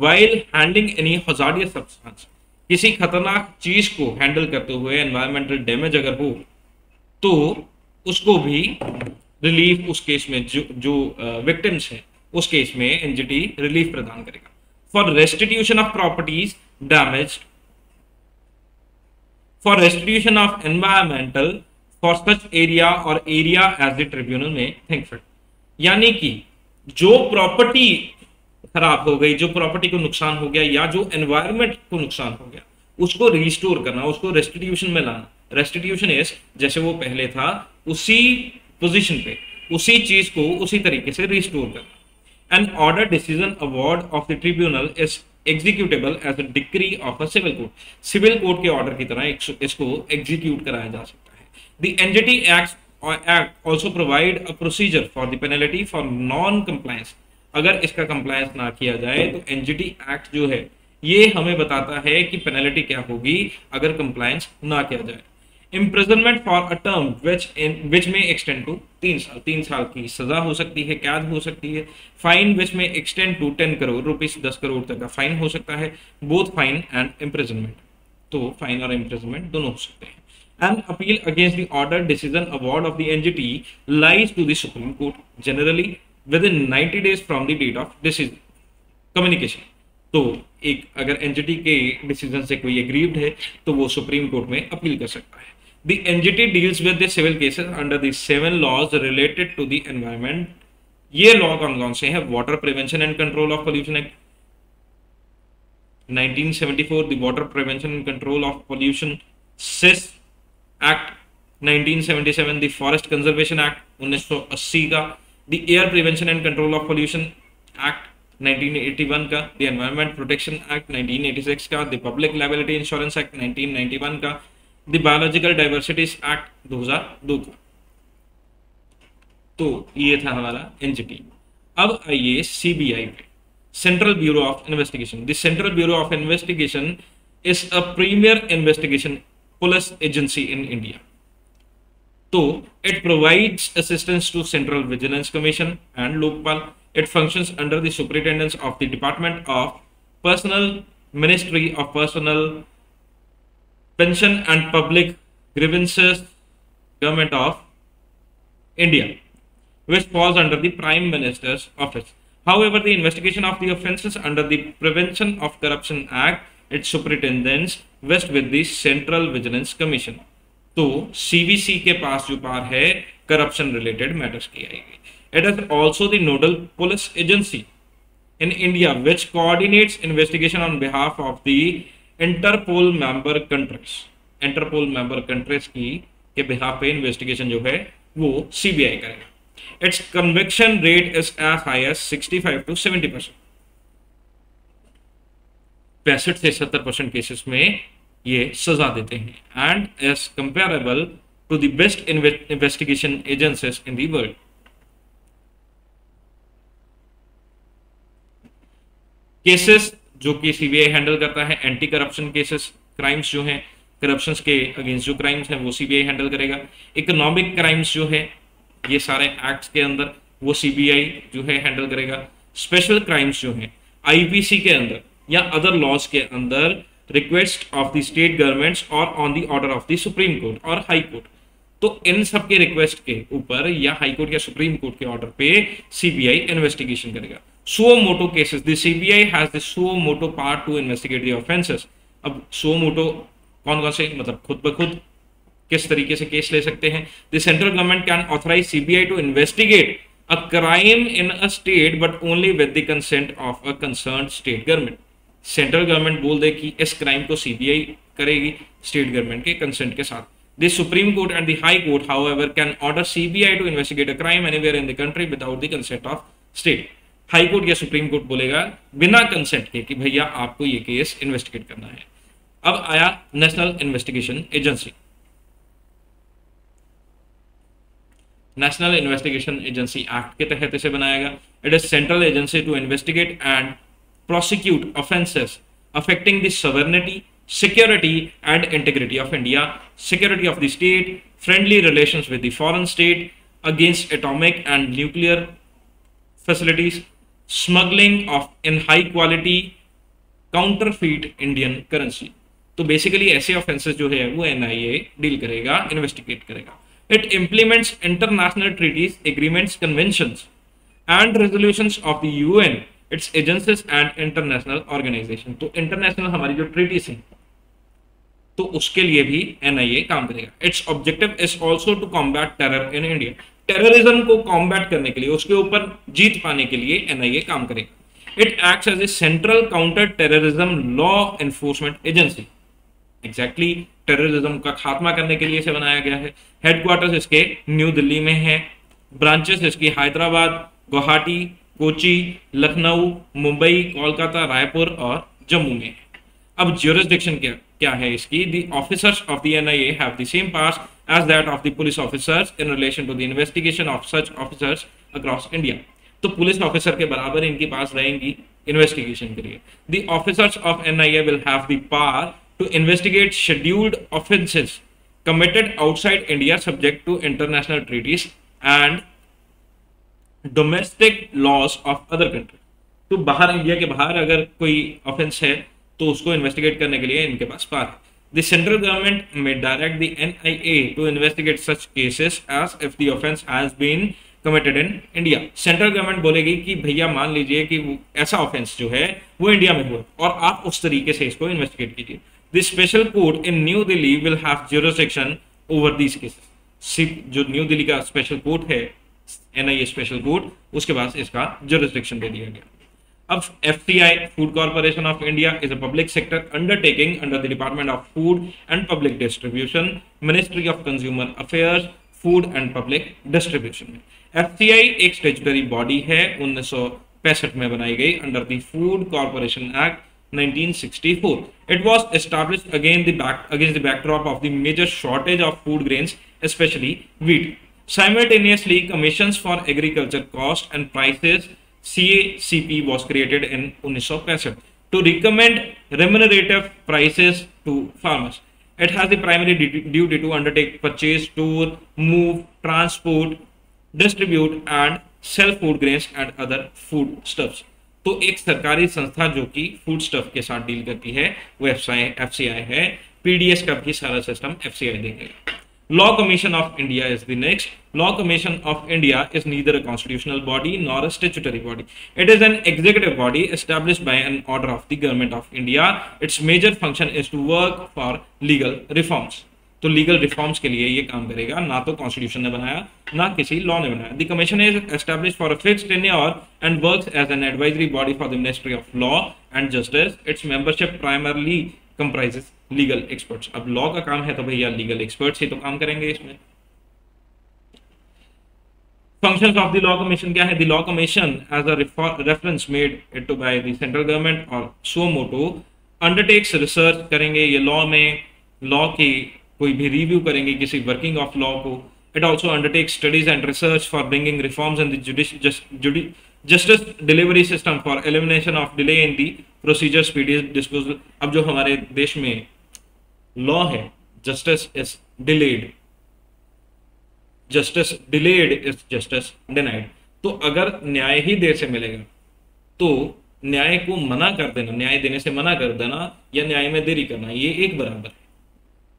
while handling any hazardous substance, किसी खतरनाक चीज को हैंडल करते हुए एनवायरमेंटल डैमेज अगर हो तो उसको भी रिलीफ, उस केस में जो जो विक्टिम्स हैं उस केस में एनजीटी रिलीफ प्रदान करेगा। For restitution of properties damage, for restitution of environmental for such area और एरिया एज द ट्रिब्यूनल में थिंक फिट। यानी कि जो प्रॉपर्टी खराब हो गई, जो प्रॉपर्टी को नुकसान हो गया या जो एनवायरमेंट को नुकसान हो गया, उसको रिस्टोर करना, उसको रेस्टिट्यूशन में लाना। रेस्टिट्यूशन इज जैसे वो पहले था उसी पोजीशन पे, उसी चीज को उसी तरीके से रिस्टोर करना। An order decision award of the tribunal is executable as a decree of a civil code. Civil code के ऑर्डर की तरह इसको एग्जीक्यूट कराया जा सकता है। The NGT act also provide a procedure for the penalty for non compliance. अगर इसका कंप्लायंस ना किया जाए तो एनजीटी एक्ट जो है ये हमें बताता है कि पेनल्टी क्या होगी अगर कंप्लायंस ना किया जाए। Imprisonment for a term which may extend to 3 साल, 3 साल की सजा हो सकती है, कैद हो सकती है। Fine which may extend to 10 crore rupees, 10 crore तक का फाइन हो सकता है। बोथ फाइन एंड इम्प्रिजनमेंट, तो फाइन और इम्प्रिजनमेंट दोनों हो सकते हैं। An appeal against the order decision award of the NGT lies to the Supreme Court generally within 90 days from the date of decision communication। तो एक अगर एनजीटी के डिसीजन से कोई एग्रीव्ड है तो वो सुप्रीम कोर्ट में अपील कर सकता है। The NGT deals with the civil cases under the 7 laws related to the environment। ये लॉ कौन कौन से हैं? Water prevention and control of pollution act 1974, the water prevention and control of pollution cess act 1977, the forest conservation act 1980 का, the air prevention and control of pollution act 1981 का, the एनवायरमेंट प्रोटेक्शन एक्ट 1986 का, the public liability insurance act 1991 का, the बायोलॉजिकल डाइवर्सिटीज एक्ट 2002 का। तो ये था हमारा एनजीटी। अब आइए सीबीआई पे, central bureau of investigation. The central bureau of investigation is a premier investigation police agency in India. तो it provides assistance to central vigilance commission and Lokpal. It functions under the superintendence of the department of personnel ministry of personnel pension and public grievances government of India, which falls under the Prime Minister's office. However, the investigation of the offences under the Prevention of Corruption Act, its superintendence vests with the Central Vigilance Commission। तो CVC के पास जो पावर है करप्शन रिलेटेड मैटर्स की आएगी। It is also the nodal police agency in India which coordinates investigation on behalf of the Interpol member countries। Interpol member countries की के बिहाफ पे इन्वेस्टिगेशन जो है वो CBI करेगा। Its conviction rate is as high as 65 to 70%। 65 से 70% केसेस में ये सजा देते हैं and is comparable to the best investigation agencies in the world. Cases जो कि सीबीआई हैंडल करता है, एंटी करप्शन केसेस, क्राइम्स जो हैं करप्शन के अगेंस्ट जो क्राइम्स हैं वो सीबीआई हैंडल करेगा। इकोनॉमिक क्राइम्स जो है ये सारे एक्ट्स के अंदर वो सीबीआई जो है हैंडल करेगा। स्पेशल क्राइम्स जो है आईपीसी के अंदर या अदर लॉज के अंदर request of the state governments और on the order of the supreme court और हाई कोर्ट, तो इन सब के रिक्वेस्ट के ऊपर या हाई कोर्ट या सुप्रीम कोर्ट के ऑर्डर पे सीबीआई इन्वेस्टिगेशन करेगा। Suo motu cases, the CBI has the suo motu power to investigate the offences. अब सुओ मोटो कौन कौन से, मतलब खुद ब खुद किस तरीके से केस ले सकते हैं। The central government can authorise CBI to investigate a crime in a state but only with the consent of a concerned state government. Central government बोल दे कि इस क्राइम को सीबीआई करेगी स्टेट गवर्नमेंट के कंसेंट के साथ। The supreme court and the high court however can order CBI to investigate a crime anywhere in the country without the consent of state. High court या सुप्रीम कोर्ट बोलेगा बिना कंसेंट के कि भैया आपको ये केस इन्वेस्टिगेट करना है। अब आया national investigation agency. National investigation agency act के तहत इसे बनाया गया। It is central agency to investigate and prosecute offences affecting the sovereignty, security and integrity of India, security of the state, friendly relations with the foreign state, against atomic and nuclear facilities, smuggling of in high quality counterfeit Indian currency। तो बेसिकली ऐसे ऑफेंसेस जो है वो एनआईए डील करेगा, इन्वेस्टिगेट करेगा। It implements international treaties, agreements, conventions and resolutions of the UN, its agencies and international organisation. तो इंटरनेशनल हमारी जो ट्रीटीज हैं तो उसके लिए भी एनआईए काम करेगा। Its objective is also to combat terror in India. Terrorism को कॉम्बैट करने के लिए, उसके ऊपर जीत पाने के लिए एनआईए काम करेगा। It acts as a central counter terrorism law enforcement agency. Exactly terrorism का खात्मा करने के लिए इसे बनाया गया है। हेडक्वार्टर्स इसके न्यू दिल्ली में है, ब्रांचेस इसकी हैदराबाद, गुवाहाटी, कोची, लखनऊ, मुंबई, कोलकाता, रायपुर और जम्मू में है। अब ज्यूरिसडिक्शन क्या है इसकी? The officers of the NIA have the same powers as that of the police officers in relation to the investigation of such officers across India. तो पुलिस ऑफिसर के बराबर इनके पास रहेंगी इन्वेस्टिगेशन के लिए। The officers of NIA will have the power to investigate scheduled offences committed outside India subject to international treaties and domestic laws of other country। तो बाहर, इंडिया के बाहर अगर कोई ऑफेंस है तो उसको इन्वेस्टिगेट करने के लिए इनके पास पावर है। The central government may direct the NIA to investigate such cases as if the offense has been committed in India। Central government बोलेगी कि भैया मान लीजिए कि ऐसा ऑफेंस जो है वो इंडिया में हुआ और आप उस तरीके से इसको इन्वेस्टिगेट कीजिए। The special court in New Delhi will have jurisdiction over these cases। जो न्यू दिल्ली का स्पेशल कोर्ट है, एनआईए स्पेशल कोर्ट, उसके पास इसका jurisdiction दे दिया गया। अब FCI, food corporation of India, is a public sector undertaking under the department of food and public distribution, ministry of consumer affairs, food and public distribution में। FCI एक स्टैट्यूटरी बॉडी है, 1965 में बनाई गई under the food corporation act 1964। It was established against the backdrop of the major shortage of food grains, especially wheat. Simultaneously, Commissions for Agriculture Cost and Prices (CACP) was created in 1965 to recommend remunerative prices to farmers. It has the primary duty to undertake purchase, store, move, transport, distribute and sell food grains and other food stuffs। तो एक सरकारी संस्था जो कि फूड स्टफ के साथ डील करती है वो एफसीआई है। पीडीएस का भी सारा सिस्टम एफसीआई देखेगा। Law commission of India is the next. Law commission of India is neither a constitutional body nor a statutory body. It is an executive body established by an order of the government of India. Its major function is to work for legal reforms. तो लीगल रिफॉर्म्स के लिए ये काम करेगा, ना तो कॉन्स्टिट्यूशन ने बनाया ना किसी लॉ ने बनाया। The commission is established for a fixed tenure and works as an advisory body for the ministry of law and justice. Its membership primarily comprises legal experts. अब लॉ का काम है तो भैया लीगल एक्सपर्ट्स ही तो काम करेंगे इसमें। Functions of the Law Commission क्या है? The Law Commission, as a reference made it by the central government or suo motu, undertakes research करेंगे ये लॉ में, लॉ की कोई भी रिव्यू करेंगे किसी वर्किंग ऑफ लॉ को। It also undertakes studies and research for bringing reforms in the justice delivery system for elimination of delay in the procedure, speedy disposal. अब जो हमारे देश में लॉ है, justice is delayed, justice delayed is justice denied. तो अगर न्याय ही देर से मिलेगा तो न्याय को मना कर देना, न्याय देने से मना कर देना या न्याय में देरी करना, ये एक बराबर है।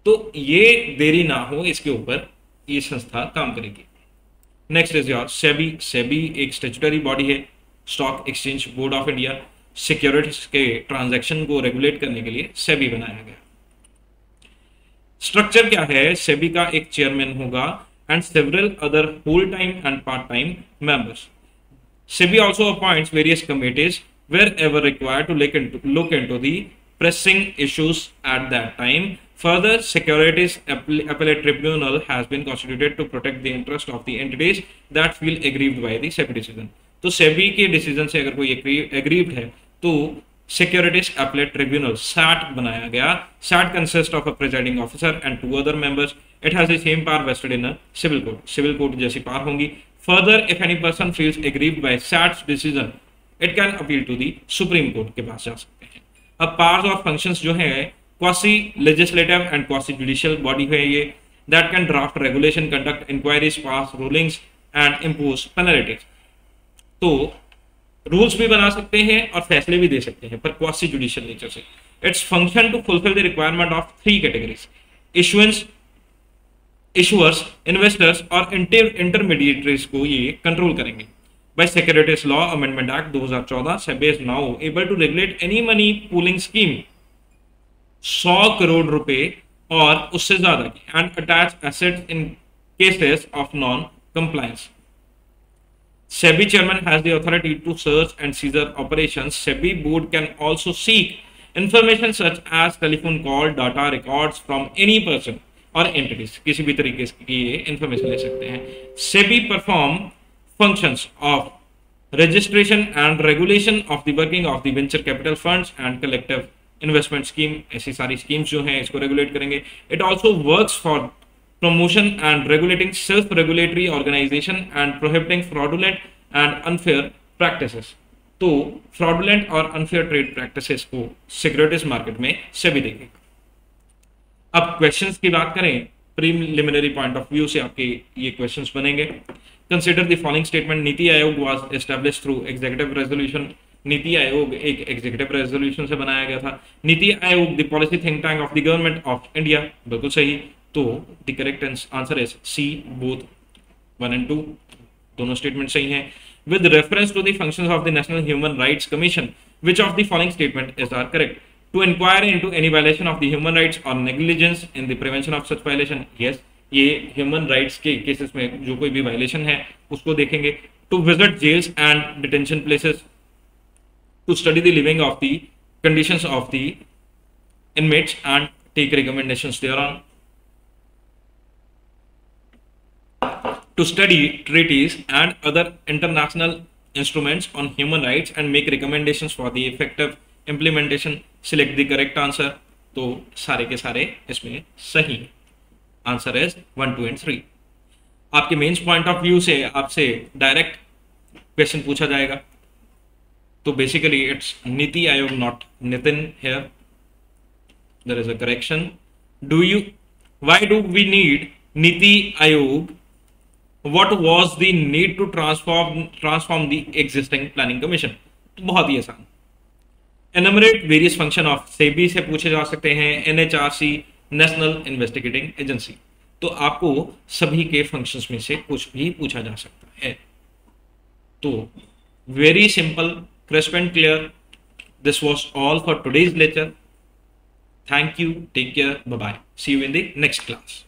तो ये देरी ना हो, इसके ऊपर ये संस्था काम करेगी। Next is your SEBI. SEBI एक स्टैट्यूटरी बॉडी है, stock exchange board of India. Securities के ट्रांजैक्शन को रेगुलेट करने के लिए सेबी बनाया गया। स्ट्रक्चर क्या है? सेबी का एक चेयरमैन होगा and several other whole time and part time members. SEBI also appoints various committees wherever required to look into the pressing issues at that time. Further, Securities Appellate Tribunal has been constituted to protect the interest of the entities that feel aggrieved by the SEBI decision। तो SEBI के डिसीजन से अगर कोई aggrieved है तो Securities Appellate Tribunal SAT बनाया गया। SAT consists of a presiding officer and 2 other members. It has the same power vested in a civil court। Civil court जैसी पावर होंगी। Further, if any person feels aggrieved by SAT's decision, it can appeal to the Supreme Court के पास जा सकते हैं। अब पावर्स और फंक्शंस जो हैं, quasi legislative and quasi judicial body है ये, that can draft regulation, conduct inquiries, pass rulings and impose penalties. तो रूल्स भी बना सकते हैं और फैसले भी दे सकते हैं, पर क्वासी जुडिशियल नेचर से। Its function to fulfill the requirement of three categories: issuance, issuers, investors और इंटरमीडिएटरीज को ये कंट्रोल करेंगे. By Securities Law Amendment Act 2014, SEBI is now able to regulate any money pooling scheme 100 crore रुपए और उससे ज्यादा की and attach assets in cases of non-compliance. SEBI chairman has the authority to search and seizure operations. SEBI board can also seek information such as telephone call, data records from any person और entities. किसी भी तरीके की ये information ले सकते हैं. SEBI perform functions of registration and regulation of the working of the venture capital funds and collective investment scheme. ऐसी सारी schemes जो हैं इसको regulate करेंगे. It also works for promotion and regulating self-regulatory organization and prohibiting fraudulent and unfair practices. तो fraudulent और unfair trade practices को securities market में SEBI देखेगा. अब क्वेश्चंस की बात करें, प्रीलिमिनरी पॉइंट ऑफ व्यू से आपके ये क्वेश्चंस बनेंगे. Consider the following statement. NITI Aayog was established through executive resolution. NITI Aayog एक एग्जीक्यूटिव रेजोल्यूशन से बनाया गया था. NITI Aayog the policy think tank of the government of India. बिल्कुल सही. तो the correct answer is C, both 1 and 2 दोनों स्टेटमेंट सही हैं. With reference to the functions of the national human rights commission, which of the following statement is are correct? To inquire into any violation of the human rights or negligence in the prevention of such violation. Yes, ये human rights के केसेस में जो कोई भी violation है उसको देखेंगे. To visit jails and detention places, to study the living of the conditions of the inmates and take recommendations thereon. To study treaties and other international instruments on human rights and make recommendations for the effective implementation. Select the correct answer. तो सारे के सारे इसमें सही. Answer is 1, 2 and 3. आपके मेंस पॉइंट ऑफ व्यू से आपसे डायरेक्ट क्वेश्चन पूछा जाएगा. तो basically its NITI Aayog, not Nitin here. There is a correction. Why do we need NITI Aayog? What was the need to transform the existing planning commission? बहुत ही आसान. Enumerate various function of SEBI से पूछे जा सकते हैं. NHRC, national investigating agency. तो आपको सभी के फंक्शंस में से कुछ भी पूछा जा सकता है. तो very simple, crisp and clear. This was all for today's lecture. Thank you, take care, bye bye, see you in the next class.